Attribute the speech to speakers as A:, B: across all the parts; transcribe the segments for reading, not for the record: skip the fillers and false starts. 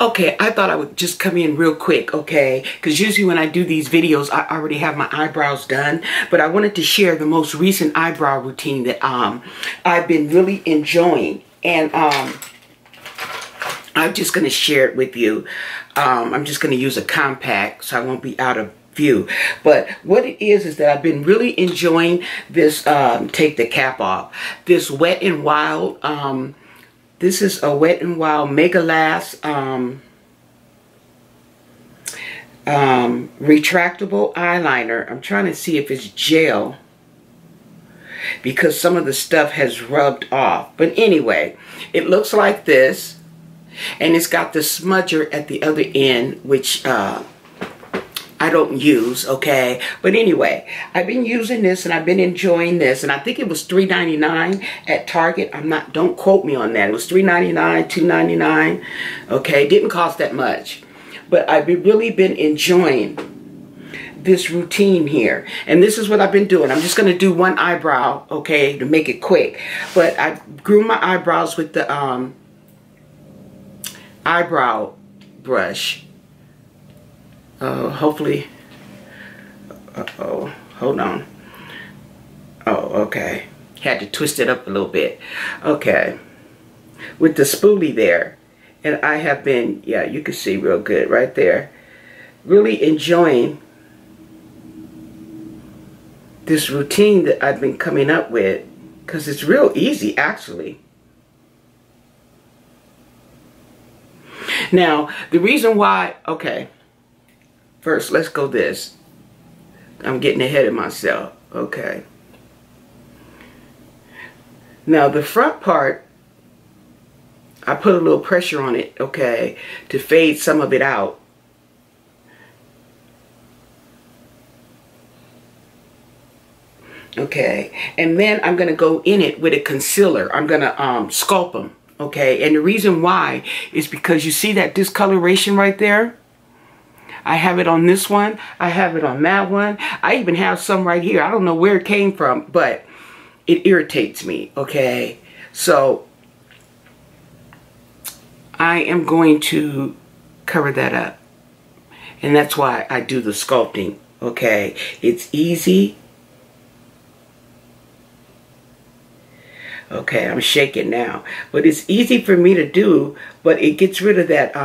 A: Okay, I thought I would just come in real quick, okay? Because usually when I do these videos, I already have my eyebrows done. But I wanted to share the most recent eyebrow routine that I've been really enjoying. And I'm just going to share it with you. I'm just going to use a compact so I won't be out of view. But what it is that I've been really enjoying this, take the cap off, this Wet n Wild, this is a Wet n Wild Mega Last retractable eyeliner. I'm trying to see if it's gel because some of the stuff has rubbed off. But anyway, it looks like this, and it's got the smudger at the other end, which I don't use, okay? But anyway, I've been using this and I've been enjoying this, and I think it was $3.99 at Target. Don't quote me on that. It was $3.99, $2.99, okay? Didn't cost that much. But I've really been enjoying this routine here. And this is what I've been doing. I'm just going to do one eyebrow, okay, to make it quick. But I grew my eyebrows with the eyebrow brush. Hopefully, hold on. Oh, okay. Had to twist it up a little bit. Okay. With the spoolie there. And I have been, yeah, you can see real good right there. Really enjoying this routine that I've been coming up with. Because it's real easy, actually. Now, the reason why, okay. First, let's go this. I'm getting ahead of myself. Okay. Now, the front part, I put a little pressure on it, okay, to fade some of it out. Okay. And then I'm going to go in it with a concealer. I'm going to sculpt them, okay? And the reason why is because you see that discoloration right there? I have it on this one. I have it on that one. I even have some right here. I don't know where it came from, but it irritates me, okay? So I am going to cover that up. And that's why I do the sculpting, okay? It's easy. Okay, I'm shaking now. But it's easy for me to do, but it gets rid of that,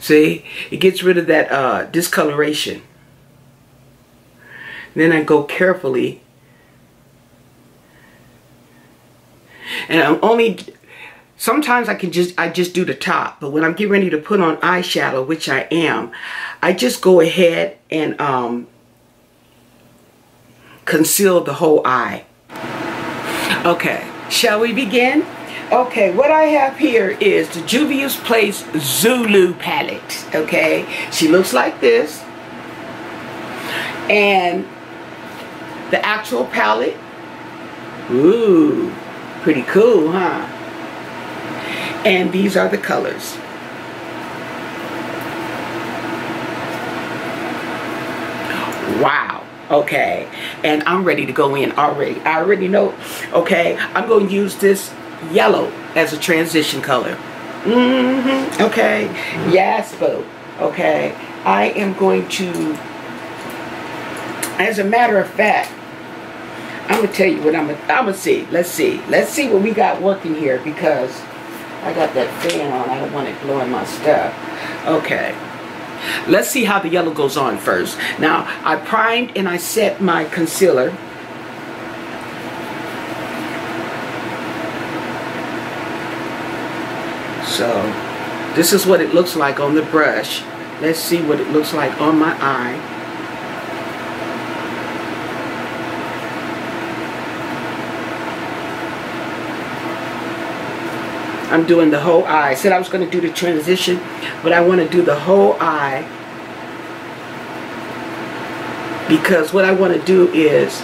A: see, it gets rid of that discoloration. Then I go carefully, and I'm only, sometimes I just do the top, but when I'm getting ready to put on eyeshadow, which I am, I just go ahead and conceal the whole eye. Okay, shall we begin? Okay, what I have here is the Juvia's Place Zulu palette, okay? She looks like this. And the actual palette, ooh, pretty cool, huh? And these are the colors. Wow. Okay, and I'm ready to go in already. I already know, okay, I'm going to use this yellow as a transition color. Okay, yes, boo. Okay, I am going to, as a matter of fact, I'm going to tell you what I'm going to see. Let's see what we got working here, because I got that fan on. I don't want it blowing my stuff. Okay. Let's see how the yellow goes on first. Now, I primed and I set my concealer. So, this is what it looks like on the brush. Let's see what it looks like on my eye. I'm doing the whole eye. I said I was going to do the transition, but I want to do the whole eye, because what I want to do is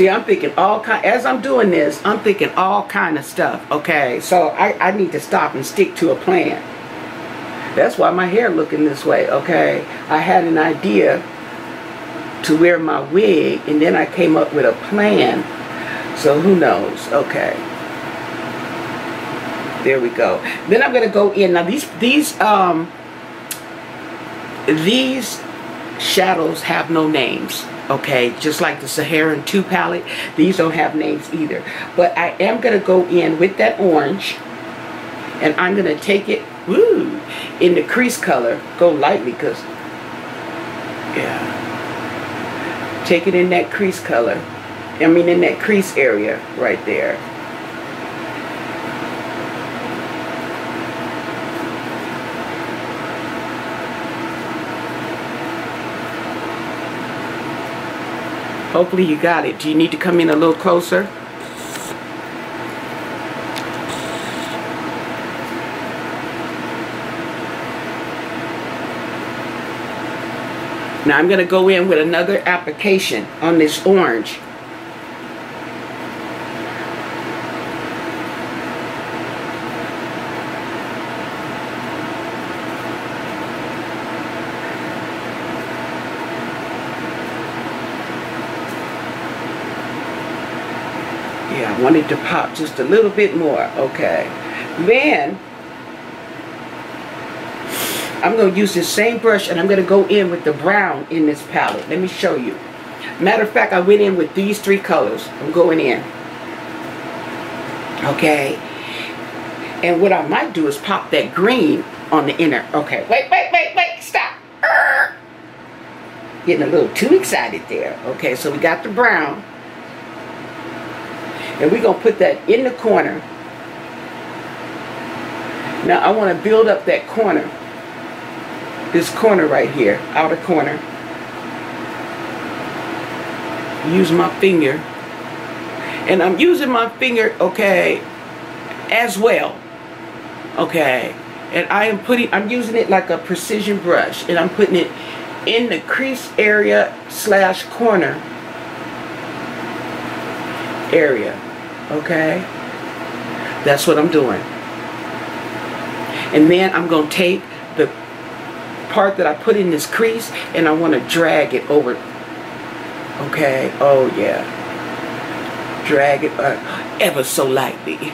A: See, I'm thinking as I'm doing this, I'm thinking all kind of stuff, okay? So I need to stop and stick to a plan. That's why my hair looking this way, okay? I had an idea to wear my wig, and then I came up with a plan. So who knows? Okay. There we go. Then I'm gonna go in. Now these shadows have no names. Okay, just like the Saharan 2 palette, these don't have names either. But I am gonna go in with that orange, and I'm gonna take it, woo, in the crease color. Go lightly, cause yeah. Take it in that crease color. I mean, in that crease area right there. Hopefully you got it. Do you need to come in a little closer? Now I'm going to go in with another application on this orange. Yeah, I want it to pop just a little bit more. Okay. Then I'm going to use this same brush, and I'm going to go in with the brown in this palette. Let me show you. Matter of fact, I went in with these 3 colors. I'm going in. Okay. And what I might do is pop that green on the inner. Okay. Wait. Stop. Getting a little too excited there. Okay, so we got the brown. And we're going to put that in the corner. Now I want to build up that corner. This corner right here, outer corner. Use my finger. And I'm using my finger, okay, as well. Okay. And I'm using it like a precision brush. And I'm putting it in the crease area / corner area. Okay. That's what I'm doing. And then I'm going to take the part that I put in this crease, and I want to drag it over. Okay. Oh yeah. Drag it ever so lightly.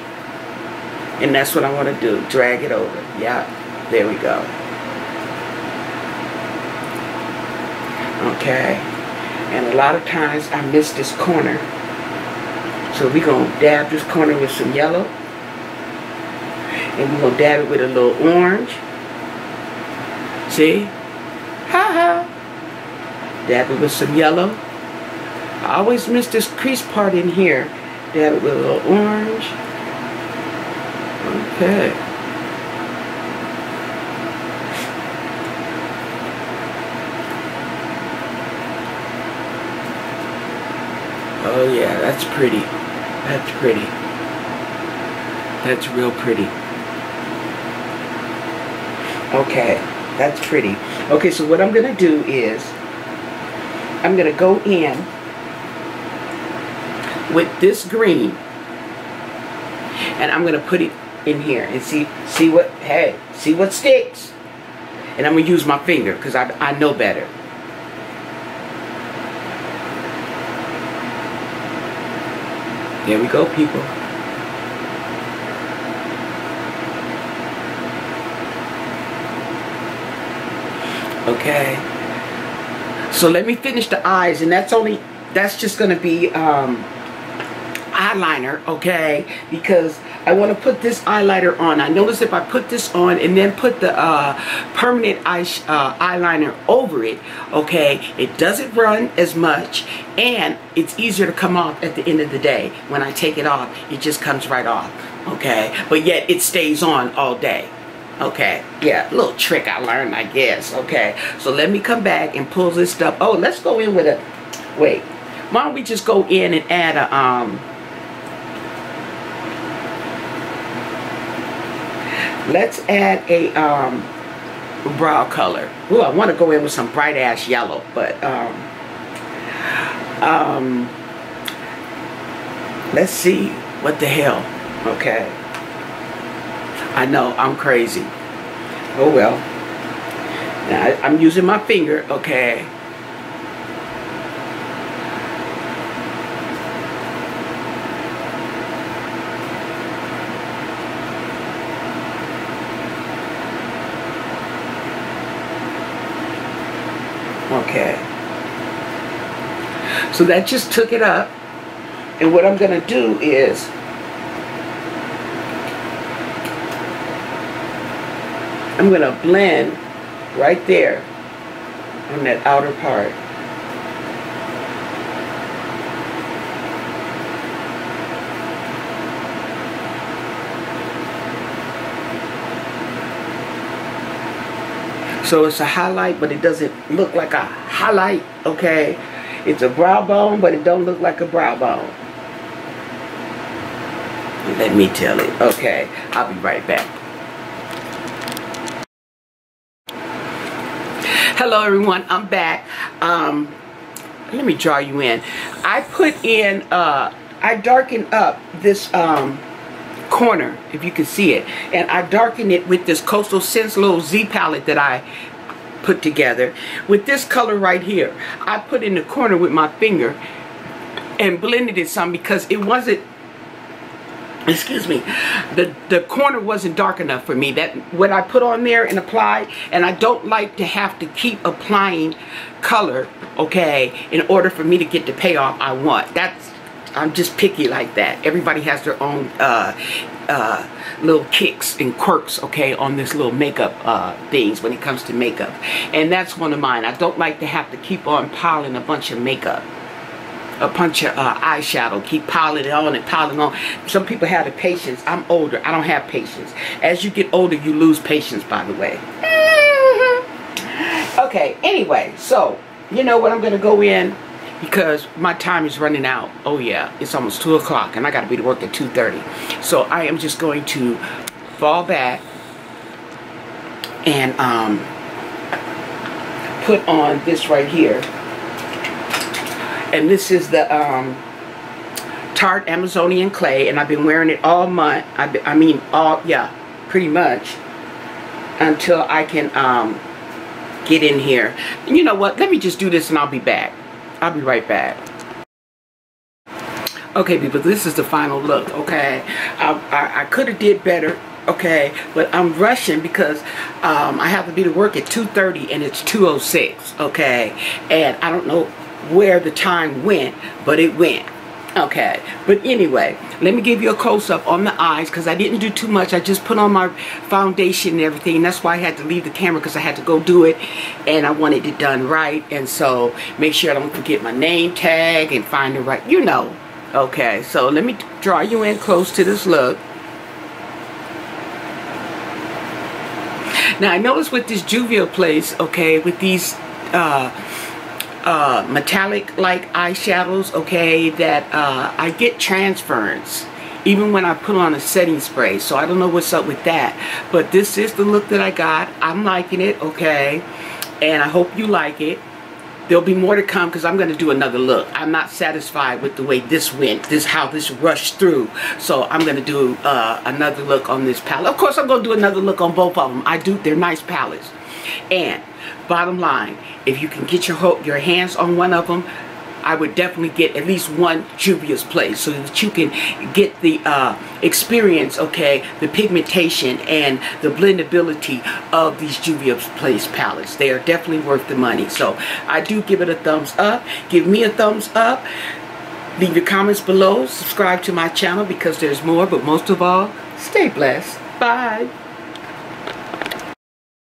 A: And that's what I want to do. Drag it over. Yeah. There we go. Okay. And a lot of times I miss this corner. So we're going to dab this corner with some yellow. And we're going to dab it with a little orange. See? Ha ha. Dab it with some yellow. I always miss this crease part in here. Dab it with a little orange. Okay. Oh yeah, that's pretty. That's pretty. That's real pretty. Okay, that's pretty. Okay, so what I'm going to do is I'm going to go in with this green, and I'm going to put it in here and see what sticks. And I'm going to use my finger because I know better. There we go, people. Okay. So let me finish the eyes, and that's just going to be eyeliner, okay? Because I want to put this eyeliner on. I notice if I put this on and then put the permanent eyeliner over it, okay, it doesn't run as much, and it's easier to come off at the end of the day. When I take it off, it just comes right off, okay? But yet it stays on all day. Okay, yeah, a little trick I learned, I guess. Okay, so let me come back and pull this stuff. Oh, let's go in with a, wait, why don't we just go in and add a, let's add a brow color. Ooh, I want to go in with some bright ash yellow, but Let's see what the hell. Okay. I know, I'm crazy. Oh well. Now, I'm using my finger, okay. Okay. So that just took it up. And what I'm going to do is I'm going to blend right there on that outer part. So it's a highlight, but it doesn't look like a highlight, okay? It's a brow bone, but it don't look like a brow bone. Let me tell it. Okay, I'll be right back. Hello everyone, I'm back. Let me draw you in. I put in, I darkened up this corner, if you can see it, and I darkened it with this Coastal Scents little Z palette that I put together with this color right here. I put in the corner with my finger and blended it some because it wasn't, excuse me, the corner wasn't dark enough for me. That what I put on there and apply, and I don't like to have to keep applying color, okay, in order for me to get the payoff I want. I'm just picky like that. Everybody has their own little kicks and quirks, okay, on this little makeup things when it comes to makeup. And that's one of mine. I don't like to have to keep on piling a bunch of makeup, a bunch of eyeshadow, keep piling it on and piling on. Some people have the patience. I'm older. I don't have patience. As you get older, you lose patience, by the way. Okay, anyway, so, you know what, I'm going to go in because my time is running out. Oh yeah, it's almost 2 o'clock and I got to be to work at 2:30. So I am just going to fall back and put on this right here. And this is the Tarte Amazonian Clay, and I've been wearing it all month. I mean, pretty much until I can get in here. And you know what? Let me just do this and I'll be back. I'll be right back. Okay, people, this is the final look, okay? I could have did better, okay? But I'm rushing because I have to be to work at 2:30 and it's 2:06, okay? And I don't know where the time went, but it went. Okay, but anyway, let me give you a close-up on the eyes because I didn't do too much. I just put on my foundation and everything, and that's why I had to leave the camera because I had to go do it, and I wanted it done right. And so make sure I don't forget my name tag and find the right, you know. Okay, so let me draw you in close to this look. Now I noticed with this Juvia place, okay, with these metallic like eyeshadows, okay, that I get transference even when I put on a setting spray. So I don't know what's up with that, but this is the look that I got. I'm liking it, okay, and I hope you like it. There'll be more to come because I'm going to do another look. I'm not satisfied with the way this went, how this rushed through. So I'm going to do another look on this palette. Of course, I'm going to do another look on both of them. They're nice palettes. And bottom line, if you can get your hands on one of them, I would definitely get at least one Juvia's Place so that you can get the experience, okay, the pigmentation and the blendability of these Juvia's Place palettes. They are definitely worth the money. So I do give it a thumbs up. Give me a thumbs up. Leave your comments below. Subscribe to my channel because there's more, but most of all, stay blessed. Bye.